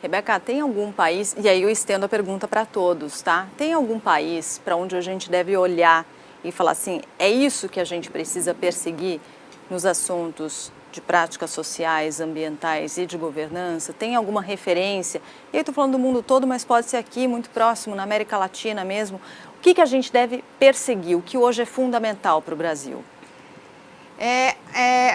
Rebeca, tem algum país, e aí eu estendo a pergunta para todos, tá? Tem algum país para onde a gente deve olhar e falar assim, é isso que a gente precisa perseguir nos assuntos de práticas sociais, ambientais e de governança? Tem alguma referência? E aí estou falando do mundo todo, mas pode ser aqui, muito próximo, na América Latina mesmo. O que a gente deve perseguir? O que hoje é fundamental para o Brasil?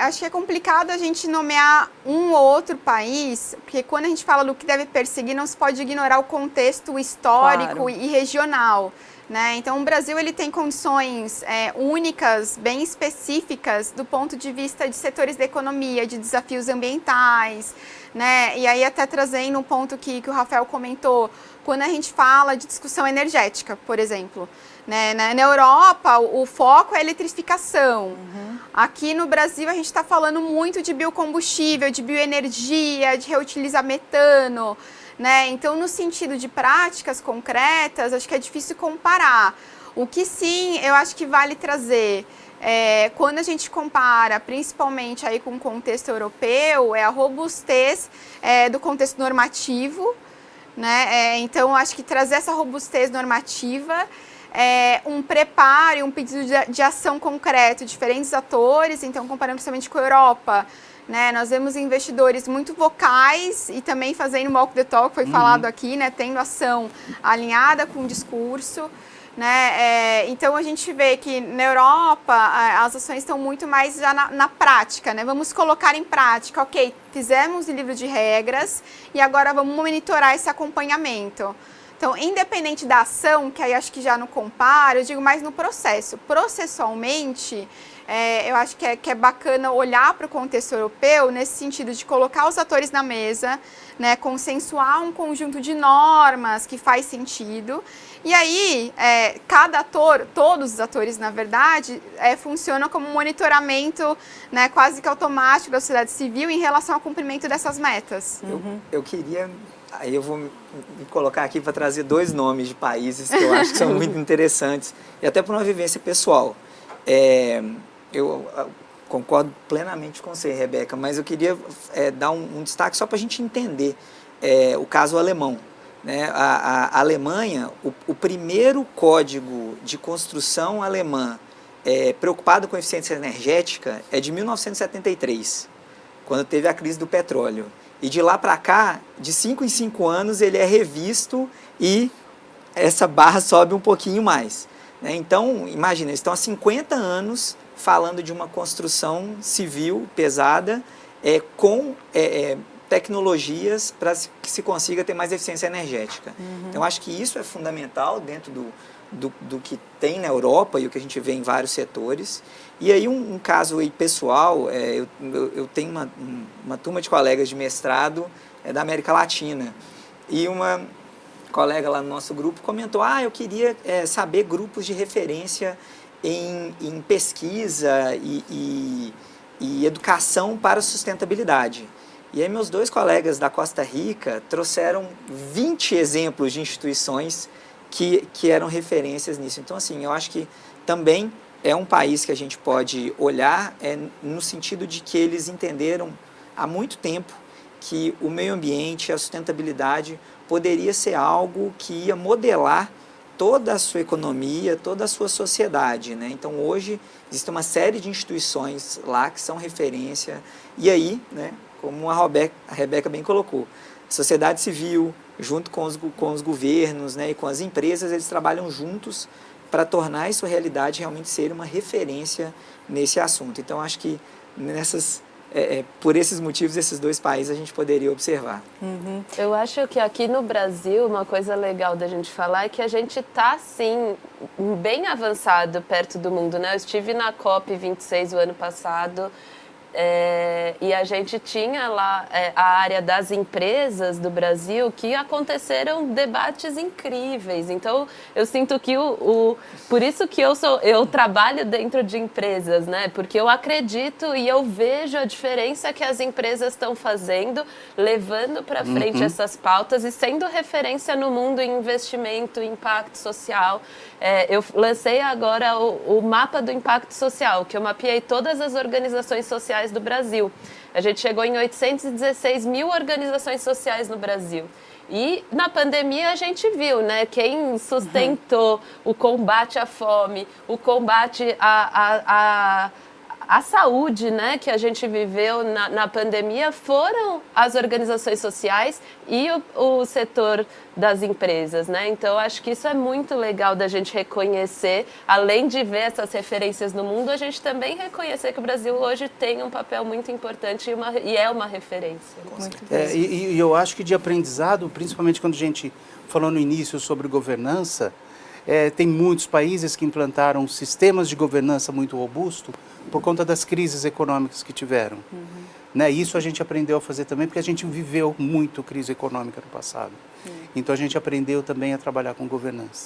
Acho que é complicado a gente nomear um ou outro país, porque quando a gente fala do que deve perseguir, não se pode ignorar o contexto histórico, claro, e regional, né? Então, o Brasil ele tem condições únicas, bem específicas, do ponto de vista de setores da economia, de desafios ambientais, né? E aí até trazendo um ponto que o Rafael comentou, quando a gente fala de discussão energética, por exemplo, né? Na Europa, o foco é a eletrificação. Aqui no Brasil, a gente está falando muito de biocombustível, de bioenergia, de reutilizar metano, né? Então, no sentido de práticas concretas, acho que é difícil comparar. O que sim, eu acho que vale trazer, quando a gente compara, principalmente aí com o contexto europeu, é a robustez do contexto normativo, né? Então, acho que trazer essa robustez normativa, um preparo e um pedido de ação concreto de diferentes atores. Então, comparando principalmente com a Europa, né, nós vemos investidores muito vocais e também fazendo walk the talk, foi falado aqui, né, tendo ação alinhada com o discurso. Né? Então, a gente vê que na Europa as ações estão muito mais já na prática, né? Vamos colocar em prática, ok, fizemos o livro de regras e agora vamos monitorar esse acompanhamento. Então, independente da ação, que aí acho que já não comparo, eu digo mais no processo. Processualmente, eu acho que é bacana olhar para o contexto europeu nesse sentido de colocar os atores na mesa, né, consensuar um conjunto de normas que faz sentido. E aí, cada ator, todos os atores, na verdade, funcionam como um monitoramento, né, quase que automático da sociedade civil em relação ao cumprimento dessas metas. Eu queria... Aí eu vou me colocar aqui para trazer dois nomes de países que eu acho que são muito interessantes, e até por uma vivência pessoal. Eu concordo plenamente com você, Rebeca, mas eu queria dar um destaque só para a gente entender o caso alemão. Né? A Alemanha, o primeiro código de construção alemã preocupado com eficiência energética é de 1973, quando teve a crise do petróleo. E de lá para cá, de 5 em 5 anos, ele é revisto e essa barra sobe um pouquinho mais. Né? Então, imagina, eles estão há 50 anos falando de uma construção civil pesada com tecnologias para que se consiga ter mais eficiência energética. Então, acho que isso é fundamental dentro do que tem na Europa e o que a gente vê em vários setores. E aí um caso aí pessoal, eu tenho uma turma de colegas de mestrado da América Latina, e uma colega lá no nosso grupo comentou, eu queria saber grupos de referência em pesquisa e educação para sustentabilidade. E aí meus dois colegas da Costa Rica trouxeram 20 exemplos de instituições que eram referências nisso. Então, assim, eu acho que também é um país que a gente pode olhar no sentido de que eles entenderam há muito tempo que o meio ambiente, a sustentabilidade poderia ser algo que ia modelar toda a sua economia, toda a sua sociedade. Né? Então, hoje, existe uma série de instituições lá que são referência. E aí, né, como a Rebeca bem colocou, a sociedade civil, junto com os governos, né, e com as empresas, eles trabalham juntos para tornar isso realidade, realmente ser uma referência nesse assunto. Então, acho que por esses motivos, esses dois países a gente poderia observar. Eu acho que aqui no Brasil, uma coisa legal da gente falar é que a gente está, sim, bem avançado perto do mundo. Né? Eu estive na COP26 o ano passado, e a gente tinha lá a área das empresas do Brasil, que aconteceram debates incríveis. Então, eu sinto que por isso que eu trabalho dentro de empresas, né? Porque eu acredito e eu vejo a diferença que as empresas estão fazendo, levando para frente essas pautas e sendo referência no mundo em investimento, impacto social. Eu lancei agora o mapa do impacto social, que eu mapeei todas as organizações sociais sociais do Brasil. A gente chegou em 816 mil organizações sociais no Brasil. E na pandemia a gente viu, né, quem sustentou o combate à fome, o combate à saúde, né, que a gente viveu na pandemia foram as organizações sociais e o setor das empresas, né? Então, acho que isso é muito legal da gente reconhecer, além de ver essas referências no mundo, a gente também reconhecer que o Brasil hoje tem um papel muito importante e é uma referência. E eu acho que de aprendizado, principalmente quando a gente falou no início sobre governança, tem muitos países que implantaram sistemas de governança muito robustos por conta das crises econômicas que tiveram. Né? Isso a gente aprendeu a fazer também, porque a gente viveu muito crise econômica no passado. Então a gente aprendeu também a trabalhar com governança.